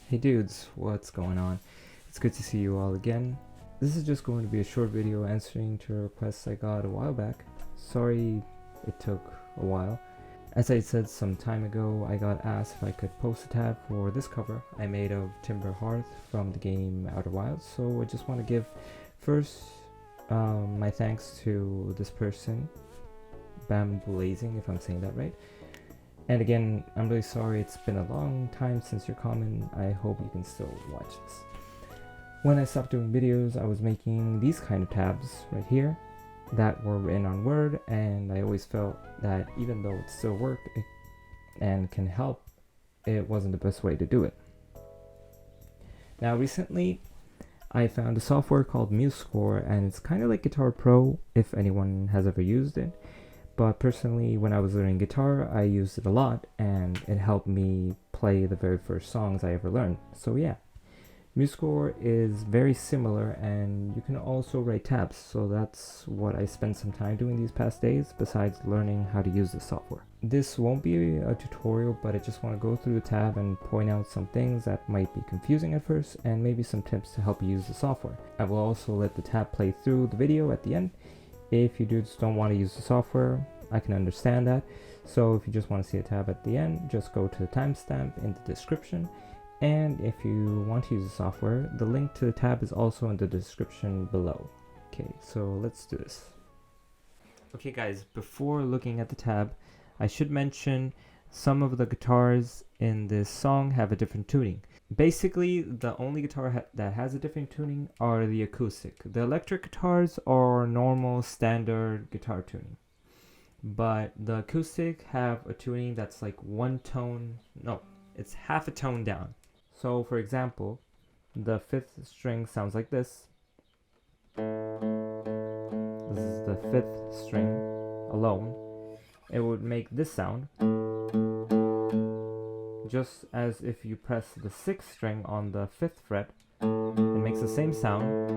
Hey dudes, what's going on? It's good to see you all again. This is just going to be a short video answering to requests I got a while back. Sorry it took a while. As I said some time ago, I got asked if I could post a tab for this cover I made of Timber Hearth from the game Outer Wilds, so I just want to give first my thanks to this person, Bam Blazing, if I'm saying that right. And again, I'm really sorry it's been a long time since your comment. I hope you can still watch this. When I stopped doing videos, I was making these kind of tabs right here that were written on Word, and I always felt that even though it still worked and can help, it wasn't the best way to do it. Now recently, I found a software called Musescore, and it's kind of like Guitar Pro if anyone has ever used it. But personally, when I was learning guitar, I used it a lot, and it helped me play the very first songs I ever learned. So yeah, Musescore is very similar, and you can also write tabs. So that's what I spent some time doing these past days, besides learning how to use the software. This won't be a tutorial, but I just want to go through the tab and point out some things that might be confusing at first, and maybe some tips to help you use the software. I will also let the tab play through the video at the end. If you dudes don't want to use the software, I can understand that. So if you just want to see a tab at the end, just go to the timestamp in the description. And if you want to use the software, the link to the tab is also in the description below. Okay, so let's do this. Okay guys, before looking at the tab, I should mention some of the guitars in this song have a different tuning. Basically, the only guitar that has a different tuning are the acoustic. The electric guitars are normal standard guitar tuning. But the acoustic have a tuning that's like one tone, no, it's half a tone down. So for example, the 5th string sounds like this. This is the 5th string alone. It would make this sound, just as if you press the 6th string on the 5th fret, it makes the same sound.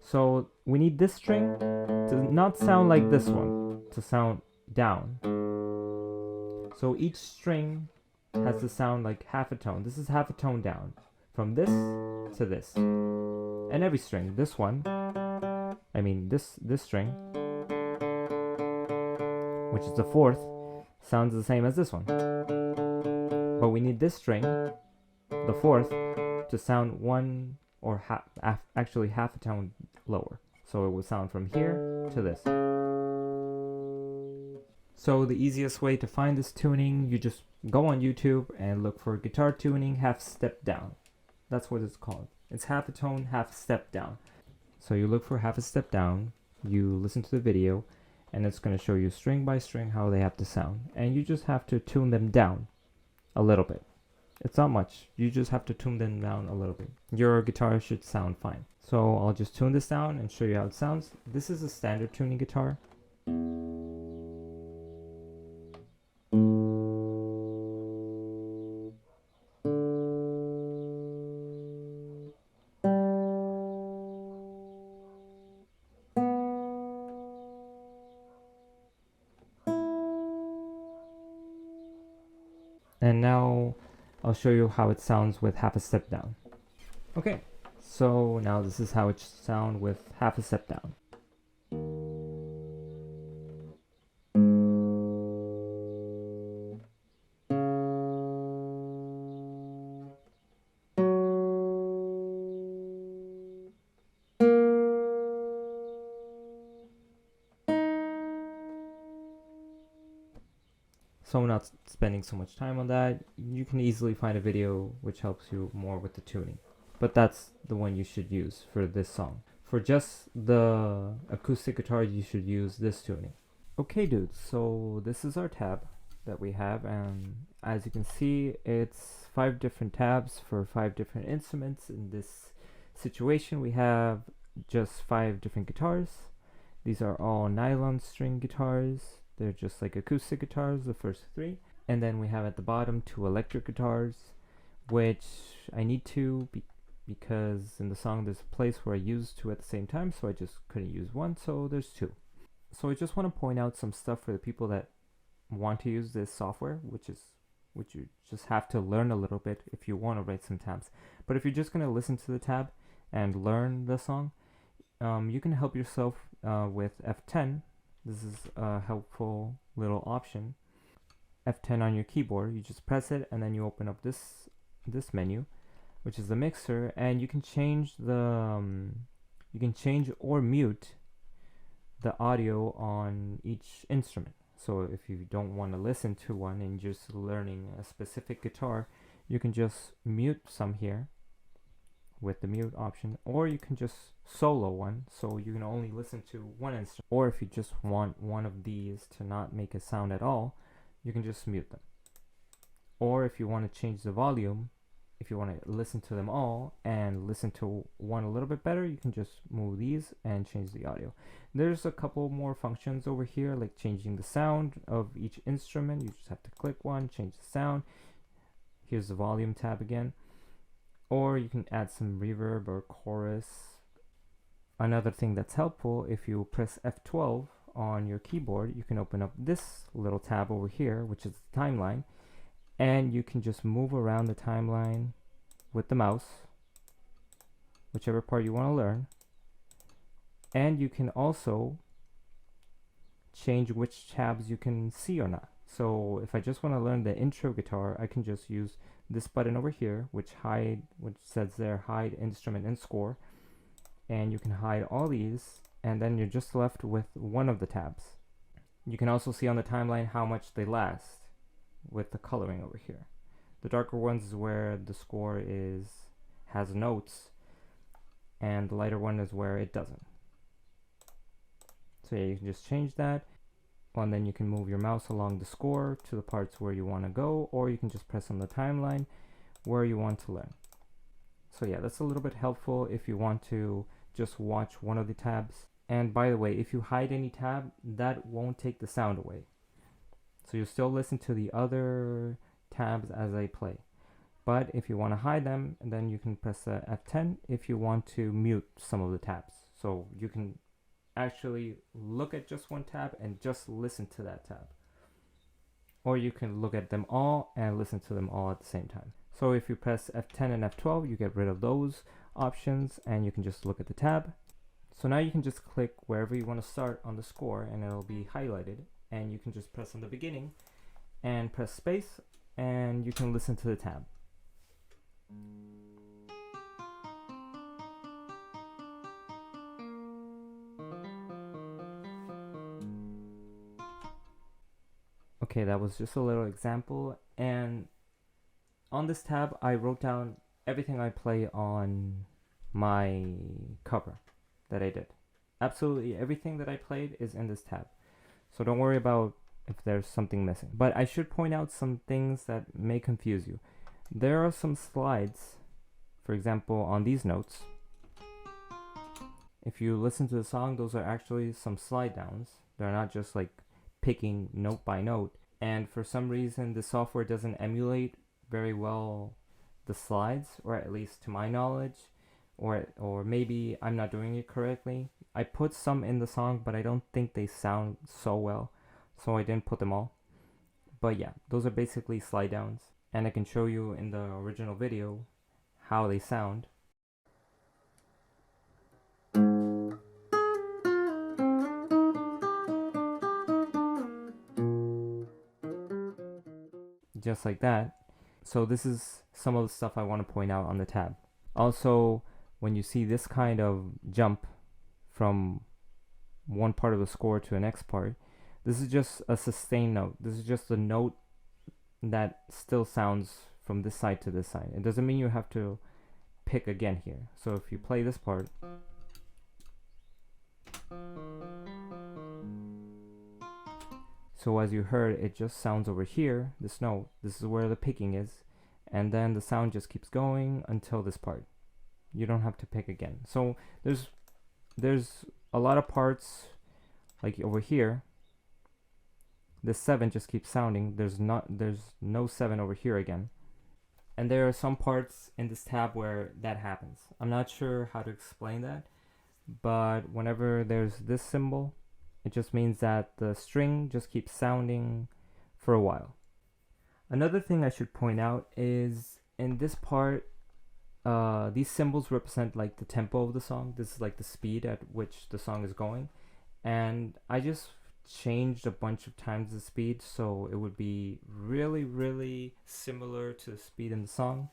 So we need this string to not sound like this one, to sound down. So each string has to sound like half a tone. This is half a tone down, from this to this. And every string, this one, I mean this string, which is the 4th, sounds the same as this one. But we need this string, the 4th, to sound one or actually half a tone lower. So it would sound from here to this. So the easiest way to find this tuning, you just go on YouTube and look for guitar tuning half step down. That's what it's called. It's half a tone, half step down. So you look for half a step down, you listen to the video, and it's going to show you string by string how they have to sound. And you just have to tune them down a little bit. It's not much. You just have to tune them down a little bit. Your guitar should sound fine. So I'll just tune this down and show you how it sounds. This is a standard tuning guitar. And now I'll show you how it sounds with half a step down. Okay, so now this is how it sounds with half a step down. So I'm not spending so much time on that. You can easily find a video which helps you more with the tuning. But that's the one you should use for this song. For just the acoustic guitar, you should use this tuning. Okay dudes, so this is our tab that we have, and as you can see, it's 5 different tabs for 5 different instruments. In this situation, we have just 5 different guitars. These are all nylon string guitars. They're just like acoustic guitars, the first 3. And then we have at the bottom 2 electric guitars, which I need to because in the song there's a place where I used 2 at the same time, so I just couldn't use 1, so there's 2. So I just want to point out some stuff for the people that want to use this software, which is which you just have to learn a little bit if you want to write some tabs. But if you're just going to listen to the tab and learn the song, you can help yourself with F10. This is a helpful little option. F10 on your keyboard, you just press it and then you open up this menu, which is the mixer, and you can change the you can change or mute the audio on each instrument. So if you don't want to listen to one and you're just learning a specific guitar, you can just mute some here with the mute option, or you can just solo one, so you can only listen to one instrument. Or if you just want one of these to not make a sound at all, you can just mute them. Or if you want to change the volume, if you want to listen to them all and listen to one a little bit better, you can just move these and change the audio. There's a couple more functions over here, like changing the sound of each instrument. You just have to click one, change the sound. Here's the volume tab again. Or you can add some reverb or chorus. Another thing that's helpful, if you press F12 on your keyboard, you can open up this little tab over here, which is the timeline, and you can just move around the timeline with the mouse, whichever part you want to learn. And you can also change which tabs you can see or not. So if I just want to learn the intro guitar, I can just use this button over here, which says there hide instrument and score, and you can hide all these, and then you're just left with one of the tabs. You can also see on the timeline how much they last with the coloring over here. The darker ones is where the score has notes, and the lighter one is where it doesn't. So yeah, you can just change that. And then you can move your mouse along the score to the parts where you want to go, or you can just press on the timeline where you want to learn. So yeah, that's a little bit helpful if you want to just watch one of the tabs. And by the way, if you hide any tab, that won't take the sound away. So you still listen to the other tabs as they play. But if you want to hide them, then you can press F10 if you want to mute some of the tabs. So you can actually look at just one tab and just listen to that tab. Or you can look at them all and listen to them all at the same time. So if you press F10 and F12, you get rid of those options and you can just look at the tab. So now you can just click wherever you want to start on the score and it'll be highlighted, and you can just press on the beginning and press space and you can listen to the tab. Okay, that was just a little example, and on this tab I wrote down everything I play on my cover that I did. Absolutely everything that I played is in this tab, so don't worry about if there's something missing. But I should point out some things that may confuse you. There are some slides, for example on these notes. If you listen to the song, those are actually some slide downs. They're not just like picking note by note, and for some reason the software doesn't emulate very well the slides, or at least to my knowledge, or maybe I'm not doing it correctly. I put some in the song, but I don't think they sound so well, so I didn't put them all. But yeah, those are basically slide downs, and I can show you in the original video how they sound. Just like that. So this is some of the stuff I want to point out on the tab. Also, when you see this kind of jump from one part of the score to the next part, this is just a sustained note. This is just a note that still sounds from this side to this side. It doesn't mean you have to pick again here. So if you play this part, so as you heard, it just sounds over here, this note. This is where the picking is, and then the sound just keeps going until this part. You don't have to pick again. So there's a lot of parts, like over here, this 7 just keeps sounding. There's no 7 over here again. And there are some parts in this tab where that happens. I'm not sure how to explain that, but whenever there's this symbol, it just means that the string just keeps sounding for a while. Another thing I should point out is in this part, these symbols represent like the tempo of the song. This is like the speed at which the song is going, and I just changed a bunch of times the speed so it would be really similar to the speed in the song.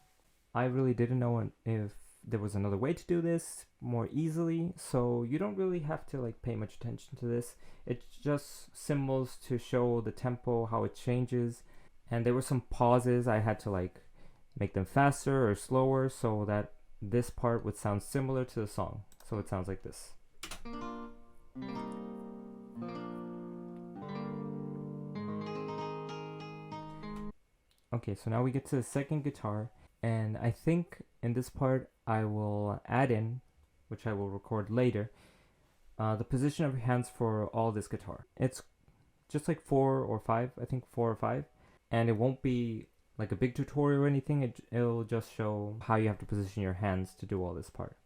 I really didn't know if there was another way to do this more easily, so you don't really have to like pay much attention to this. It's just symbols to show the tempo, how it changes, and there were some pauses. I had to like make them faster or slower so that this part would sound similar to the song. So it sounds like this. Okay, so now we get to the second guitar, and I think in this part I will add in, which I will record later, the position of your hands for all this guitar. It's just like 4 or 5, I think 4 or 5, and it won't be like a big tutorial or anything. It'll just show how you have to position your hands to do all this part.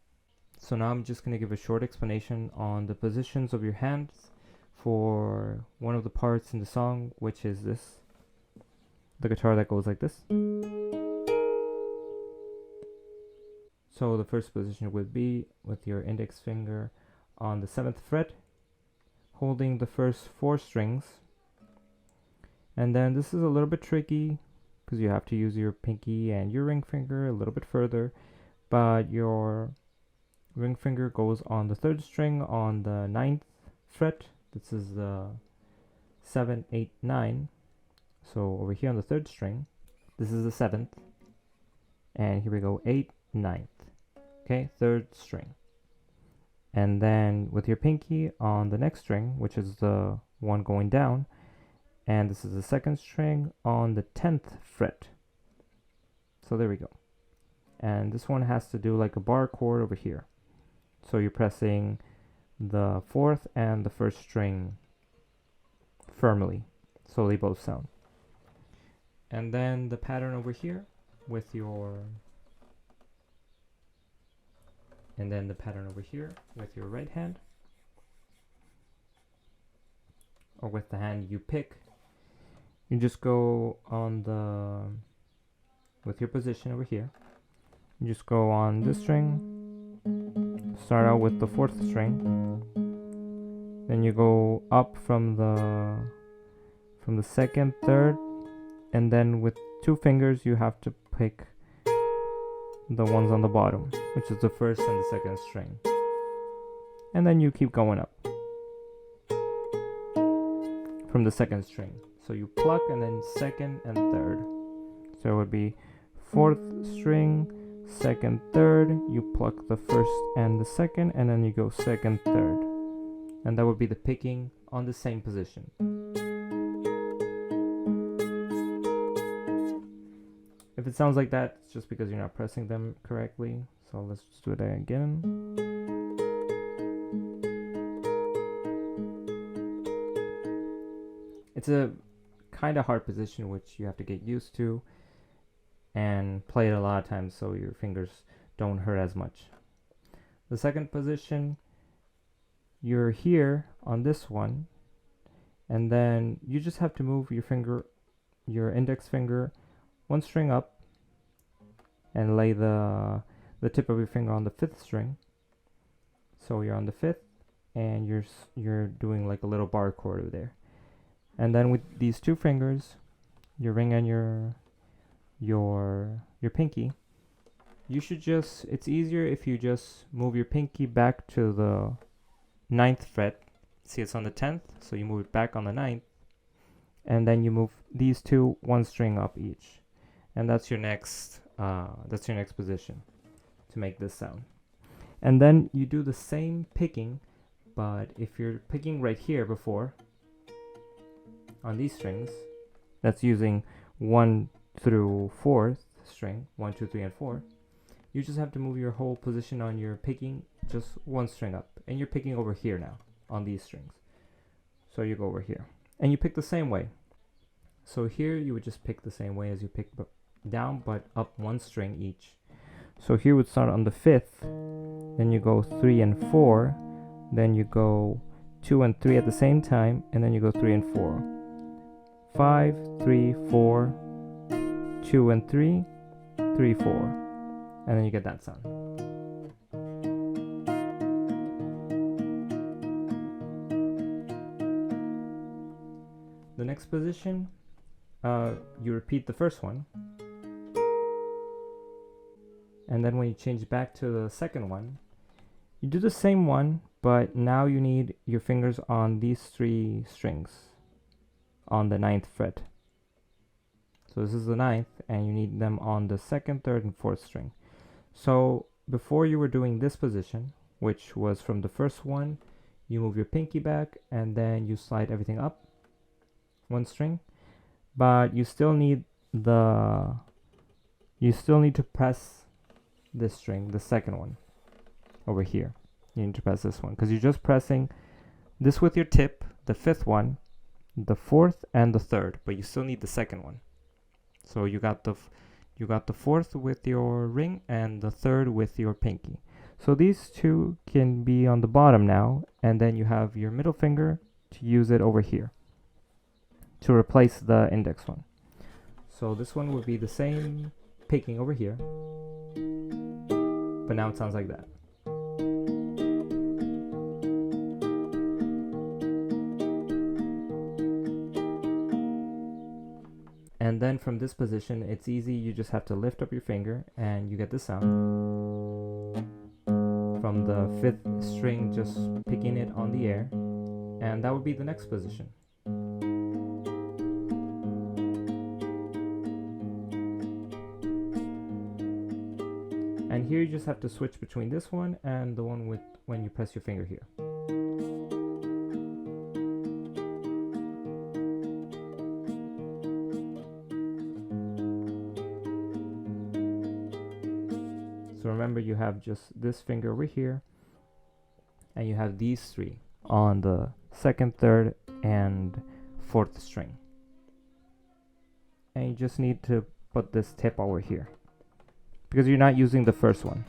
So now I'm just going to give a short explanation on the positions of your hands for one of the parts in the song, which is this. The guitar that goes like this. So the first position would be with your index finger on the 7th fret, holding the first 4 strings. And then this is a little bit tricky because you have to use your pinky and your ring finger a little bit further, but your ring finger goes on the 3rd string on the 9th fret. This is the 7, 8, 9. So over here on the 3rd string, this is the 7th, and here we go, 8, 9th, okay, 3rd string. And then with your pinky on the next string, which is the one going down, and this is the 2nd string on the 10th fret. So there we go. And this one has to do like a bar chord over here. So you're pressing the 4th and the 1st string firmly, so they both sound. And then the pattern over here with your, and then the pattern over here with your right hand, or with the hand you pick. You just go on the, with your position over here, you just go on this string, start out with the 4th string, then you go up from the 2nd, 3rd, and then with 2 fingers you have to pick the ones on the bottom, which is the 1st and the 2nd string, and then you keep going up from the 2nd string. So you pluck and then 2nd and 3rd. So it would be 4th string, 2nd, 3rd, you pluck the 1st and the 2nd, and then you go 2nd, 3rd, and that would be the picking on the same position. If it sounds like that, it's just because you're not pressing them correctly. So let's just do it again. It's a kind of hard position which you have to get used to and play it a lot of times so your fingers don't hurt as much. The second position, you're here on this one, and then you just have to move your finger, your index finger, 1 string up, and lay the tip of your finger on the 5th string. So you're on the 5th, and you're doing like a little bar chord over there. And then with these 2 fingers, your ring and your pinky, you should just, it's easier if you just move your pinky back to the 9th fret. See, it's on the 10th, so you move it back on the 9th, and then you move these 2 1 string up each, and that's your next position to make this sound. And then you do the same picking, but if you're picking right here before on these strings, that's using 1 through 4th string, 1, 2, 3, and 4, you just have to move your whole position on your picking just 1 string up, and you're picking over here now on these strings. So you go over here and you pick the same way. So here you would just pick the same way as you pick down, but up 1 string each. So here would start on the 5th, then you go 3 and 4, then you go 2 and 3 at the same time, and then you go 3 and 4. 5, 3, 4, 2 and 3, 3, 4. And then you get that sound. The next position, you repeat the first one. And then when you change back to the second one, you do the same one, but now you need your fingers on these 3 strings on the 9th fret. So this is the 9th, and you need them on the 2nd, 3rd, and 4th string. So before you were doing this position, which was from the first one, you move your pinky back and then you slide everything up 1 string, but you still need to press this string, the second one over here. You need to press this one because you're just pressing this with your tip, the 5th one, the 4th, and the 3rd, but you still need the second one. So you got the 4th with your ring and the 3rd with your pinky. So these 2 can be on the bottom now, and then you have your middle finger to use it over here to replace the index one. So this one would be the same picking over here, but now it sounds like that. And then from this position, it's easy. You just have to lift up your finger and you get the sound from the 5th string, just picking it on the air. And that would be the next position. And here you just have to switch between this one and the one with when you press your finger here. So remember, you have just this finger over here, and you have these 3 on the 2nd, 3rd, and 4th string. And you just need to put this tip over here, because you're not using the first one.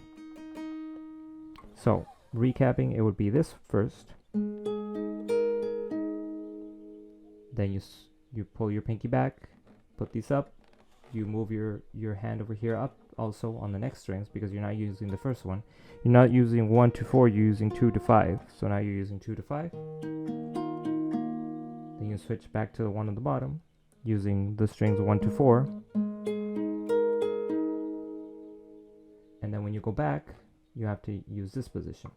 So recapping, it would be this first. Then you pull your pinky back, put these up. You move your hand over here up also on the next strings, because you're not using the first one. You're not using 1 to 4, you're using 2 to 5. So now you're using 2 to 5. Then you switch back to the one on the bottom using the strings 1 to 4. And then when you go back, you have to use this position.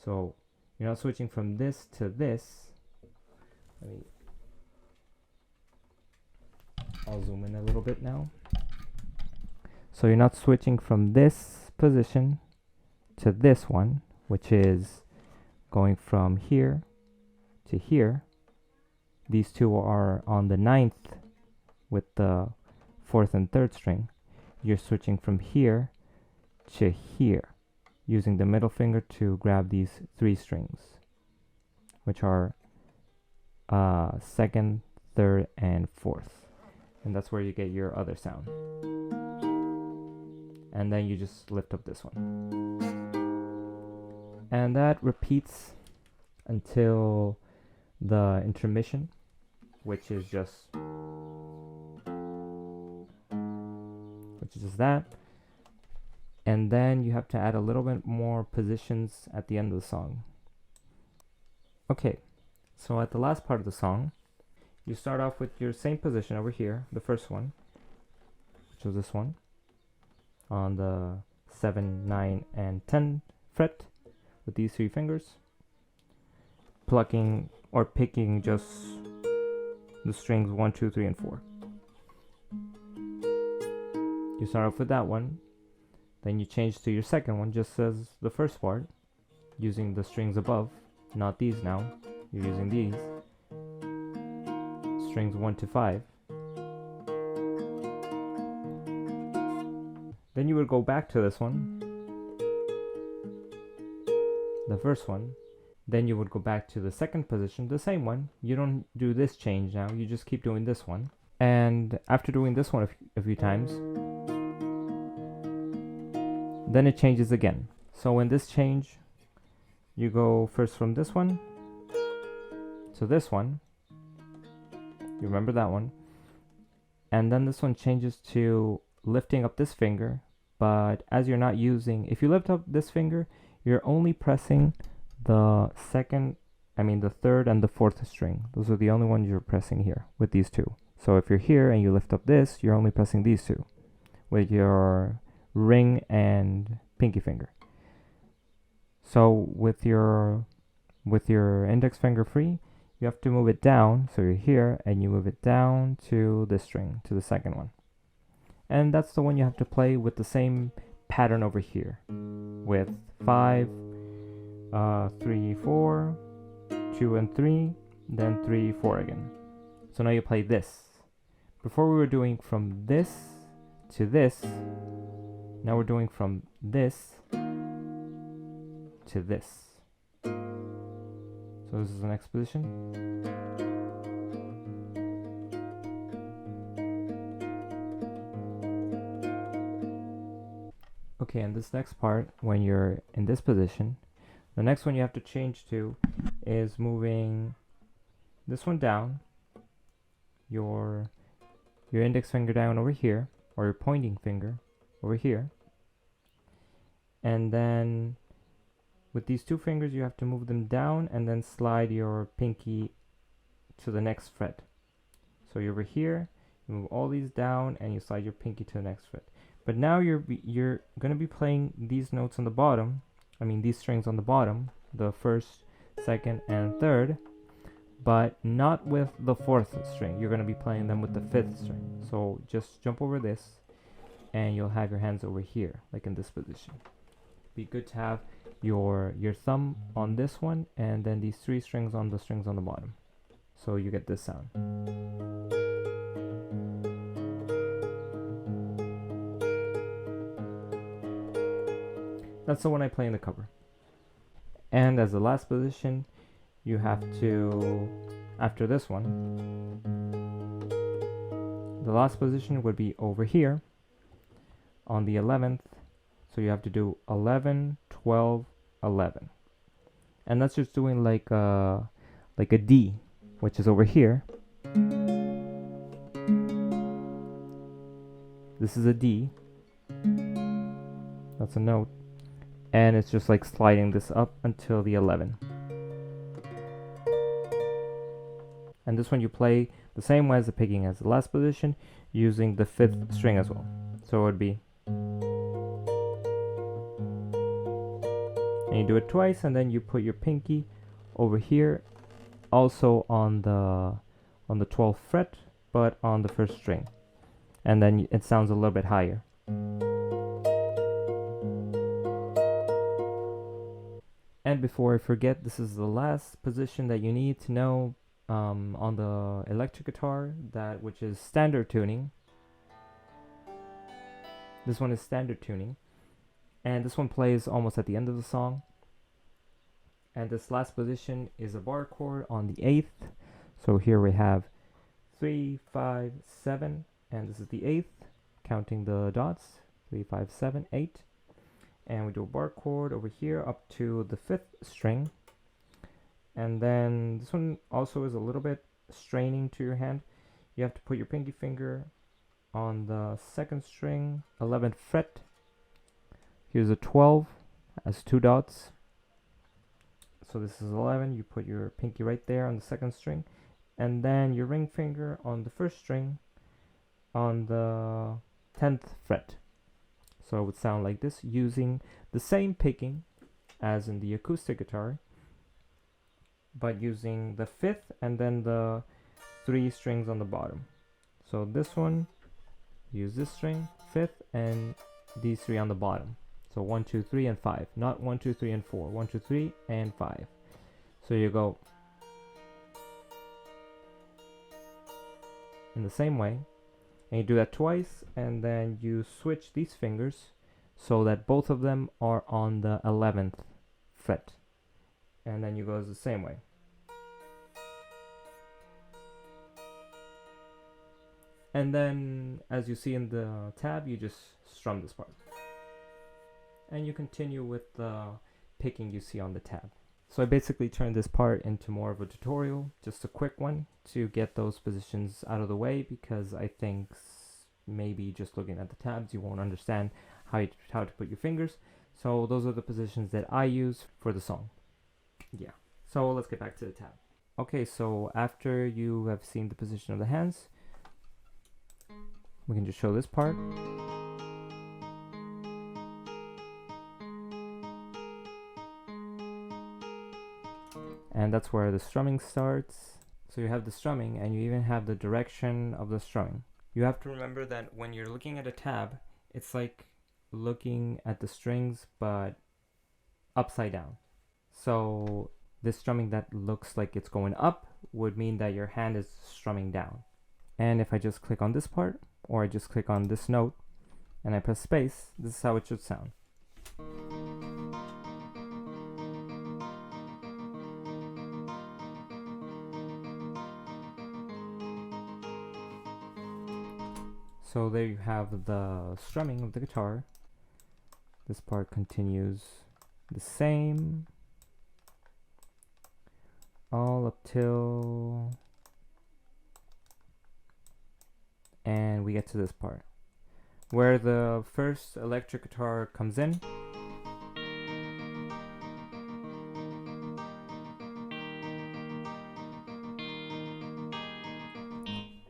So you're not switching from this to this. I'll zoom in a little bit now. So you're not switching from this position to this one, which is going from here to here. These 2 are on the 9th with the 4th and 3rd string. You're switching from here to here, using the middle finger to grab these 3 strings, which are 2nd, 3rd, and 4th. And that's where you get your other sound. And then you just lift up this one. And that repeats until the intermission, which is just that. And then you have to add a little bit more positions at the end of the song. Okay, so at the last part of the song, you start off with your same position over here, the first one, which was this one, on the 7, 9, and 10 fret with these 3 fingers, plucking or picking just the strings 1, 2, 3, and 4. You start off with that one, then you change to your second one just as the first part, using the strings above, not these now, you're using these, strings 1 to 5. Then you would go back to this one, the first one. Then you would go back to the second position, the same one. You don't do this change now, you just keep doing this one. And after doing this one a few times, then it changes again. So in this change, you go first from this one to this one. You remember that one. And then this one changes to lifting up this finger, but as you're not using, if you lift up this finger, you're only pressing the the third and the fourth string. Those are the only ones you're pressing here with these two. So if you're here and you lift up this, you're only pressing these two with your ring and pinky finger. So with your index finger free, you have to move it down. So you're here and you move it down to this string, to the second one. And that's the one you have to play with the same pattern over here with 5, 3, 4, 2 and 3, then 3, 4 again. So now you play this. Before we were doing from this to this, now we're doing from this to this. So this is the next position. Okay, and this next part, when you're in this position, the next one you have to change to is moving this one down, your index finger down over here, or your pointing finger over here. And then with these two fingers, you have to move them down and then slide your pinky to the next fret. So you're over here, you move all these down and you slide your pinky to the next fret. But now you're going to be playing these notes on the bottom, these strings on the bottom, the first, second, and third, but not with the fourth string. You're going to be playing them with the fifth string. So just jump over this and you'll have your hands over here, like in this position. Be good to have your thumb on this one and then these three strings on the bottom. So you get this sound. That's the one I play in the cover. And as the last position, you have to, after this one, the last position would be over here on the 11th. So you have to do 11, 12, 11. And that's just doing like a D, which is over here. This is a D. That's a note. And it's just like sliding this up until the 11. And this one you play the same way as the picking as the last position, using the fifth string as well. So it would be, and you do it twice, and then you put your pinky over here, also on the 12th fret, but on the first string, and then it sounds a little bit higher. And before I forget, this is the last position that you need to know on the electric guitar, which is standard tuning. This one is standard tuning, and this one plays almost at the end of the song. And this last position is a bar chord on the 8th. So here we have 3, 5, 7, and this is the 8th, counting the dots, 3, 5, 7, 8. And we do a bar chord over here up to the 5th string. And then this one also is a little bit straining to your hand. You have to put your pinky finger on the 2nd string, 11th fret. Here's a 12, has 2 dots. So this is 11, you put your pinky right there on the 2nd string. And then your ring finger on the 1st string on the 10th fret. So it would sound like this, using the same picking as in the acoustic guitar, but using the 5th and then the 3 strings on the bottom. So this one, use this string, 5th, and these 3 on the bottom. So 1, 2, 3, and 5. Not 1, 2, 3, and 4. 1, 2, 3, and 5. So you go in the same way. And you do that twice, and then you switch these fingers so that both of them are on the 11th fret. And then you go the same way. And then, as you see in the tab, you just strum this part. And you continue with the picking you see on the tab. So I basically turned this part into more of a tutorial, just a quick one to get those positions out of the way, because I think maybe just looking at the tabs you won't understand how to put your fingers. So those are the positions that I use for the song. Yeah, so let's get back to the tab. Okay, so after you have seen the position of the hands, we can just show this part. And that's where the strumming starts. So you have the strumming, and you even have the direction of the strumming. You have to remember that when you're looking at a tab, it's like looking at the strings but upside down. So this strumming that looks like it's going up would mean that your hand is strumming down. And if I just click on this part, or I just click on this note and I press space, this is how it should sound. So there you have the strumming of the guitar. This part continues the same all up till, and we get to this part where the first electric guitar comes in.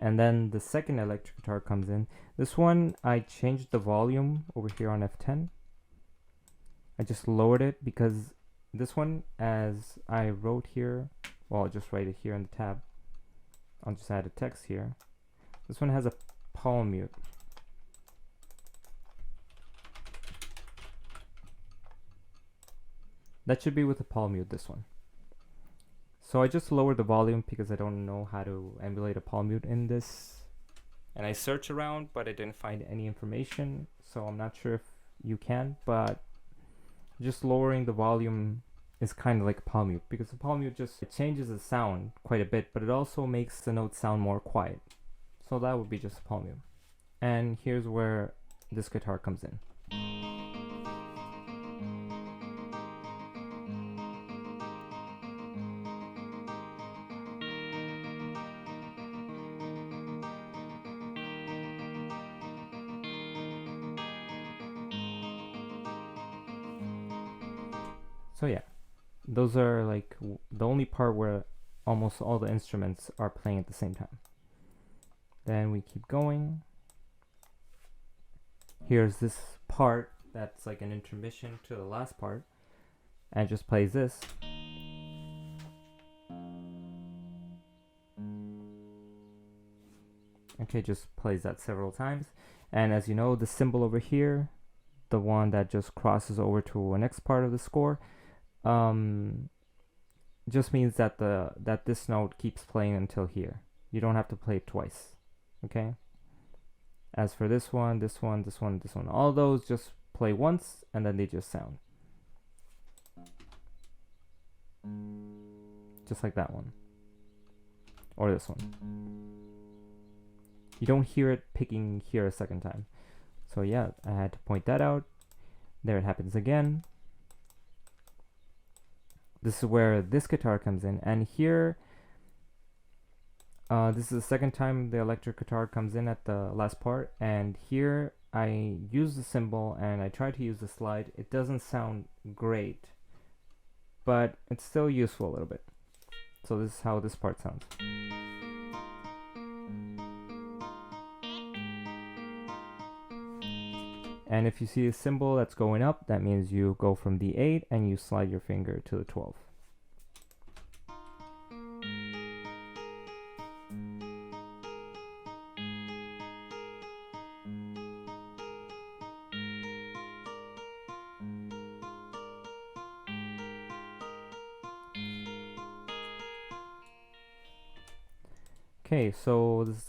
And then the second electric guitar comes in. This one, I changed the volume over here on F10. I just lowered it because this one, as I wrote here, well, I'll just write it here in the tab. I'll just add a text here. This one has a palm mute. That should be with a palm mute, this one. So I just lowered the volume because I don't know how to emulate a palm mute in this. And I searched around, but I didn't find any information. So I'm not sure if you can, but just lowering the volume is kind of like a palm mute, because the palm mute just changes the sound quite a bit, but it also makes the notes sound more quiet. So that would be just a palm mute. And here's where this guitar comes in. So yeah, those are like the only part where almost all the instruments are playing at the same time. Then we keep going. Here's this part that's like an intermission to the last part, and it just plays this. Okay, just plays that several times. And as you know, the symbol over here, the one that just crosses over to the next part of the score, just means that this note keeps playing until here. You don't have to play it twice. Okay? As for this one, this one, this one, this one, all those just play once and then they just sound. Just like that one. Or this one. You don't hear it picking here a second time. So yeah, I had to point that out. There it happens again. This is where this guitar comes in, and here this is the second time the electric guitar comes in at the last part, and here I use the cymbal and I try to use the slide. It doesn't sound great, but it's still useful a little bit. So this is how this part sounds. And if you see a symbol that's going up, that means you go from the 8 and you slide your finger to the 12. Okay, so this is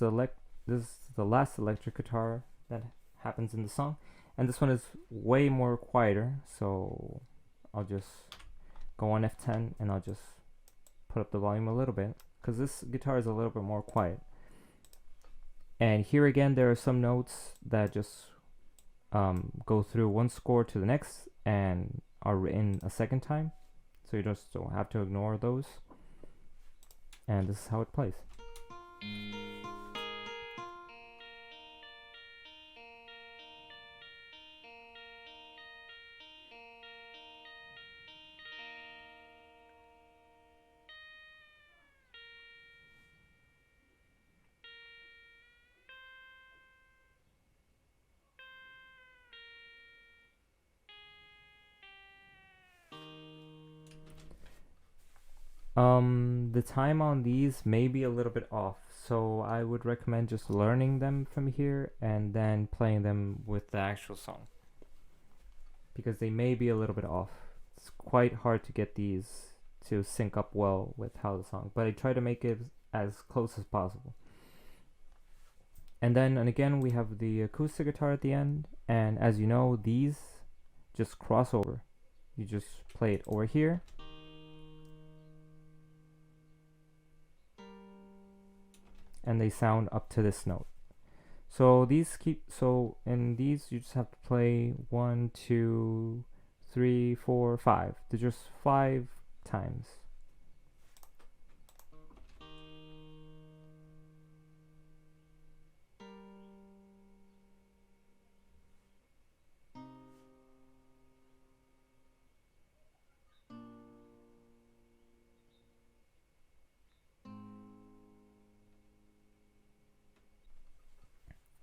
the last electric guitar that happens in the song. And this one is way more quieter, so I'll just go on F10 and I'll just put up the volume a little bit, because this guitar is a little bit more quiet. And here again, there are some notes that just go through one score to the next and are written a second time. so you just don't have to ignore those. And this is how it plays. The time on these may be a little bit off, so I would recommend just learning them from here and then playing them with the actual song, because they may be a little bit off. It's quite hard to get these to sync up well with how the song, but I try to make it as close as possible. And again, we have the acoustic guitar at the end, and as you know, these just cross over. You just play it over here, and they sound up to this note. So in these you just have to play 1, 2, 3, 4, 5. They're just 5 times.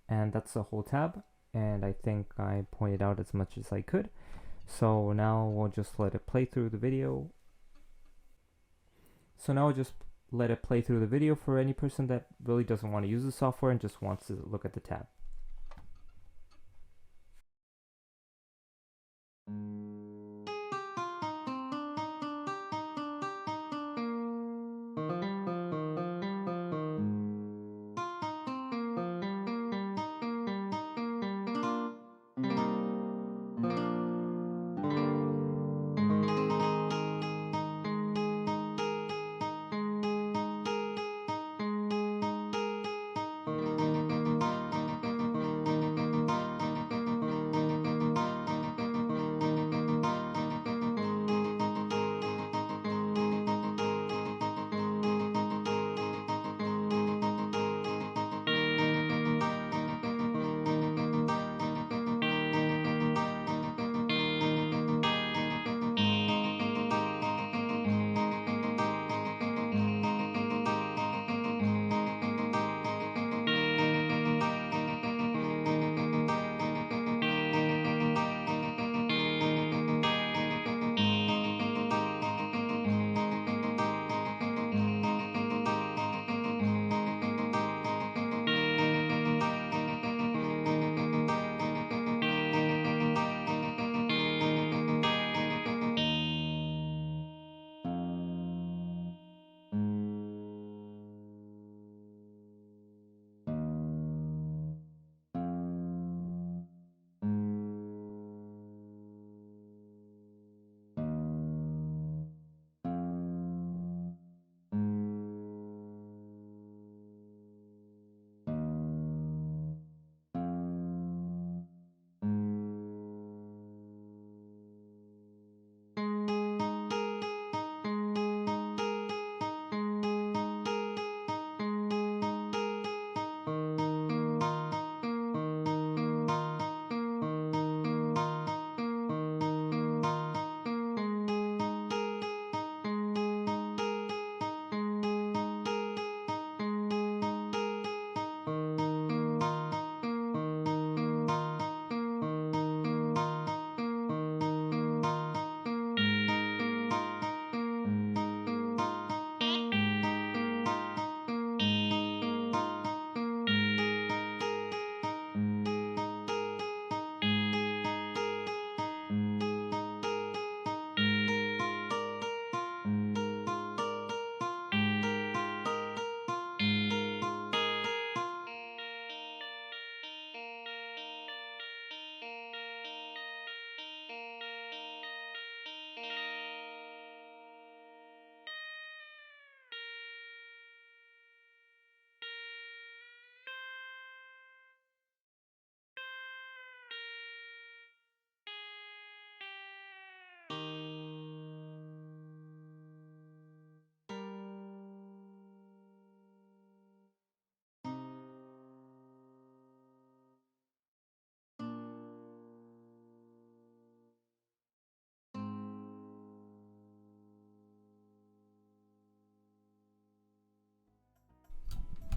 And that's the whole tab, and I think I pointed out as much as I could. So now we'll just let it play through the video. So now we'll just let it play through the video for any person that really doesn't want to use the software and just wants to look at the tab.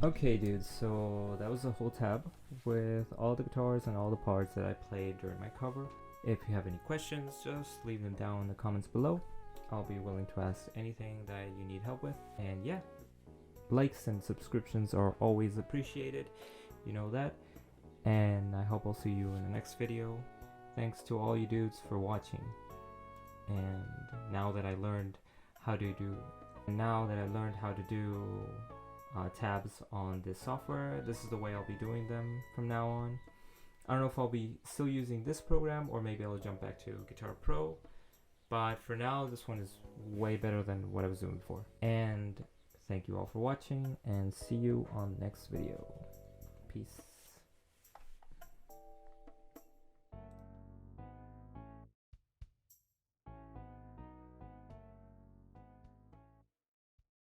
Okay dudes, so that was the whole tab with all the guitars and all the parts that I played during my cover. If you have any questions, just leave them down in the comments below. I'll be willing to ask anything that you need help with. And yeah, likes and subscriptions are always appreciated, you know that. And I hope I'll see you in the next video. Thanks to all you dudes for watching. And now that I learned how to do tabs on this software, this is the way I'll be doing them from now on. I don't know if I'll be still using this program or maybe I'll jump back to Guitar Pro, but for now this one is way better than what I was doing before. And thank you all for watching and see you on the next video. Peace.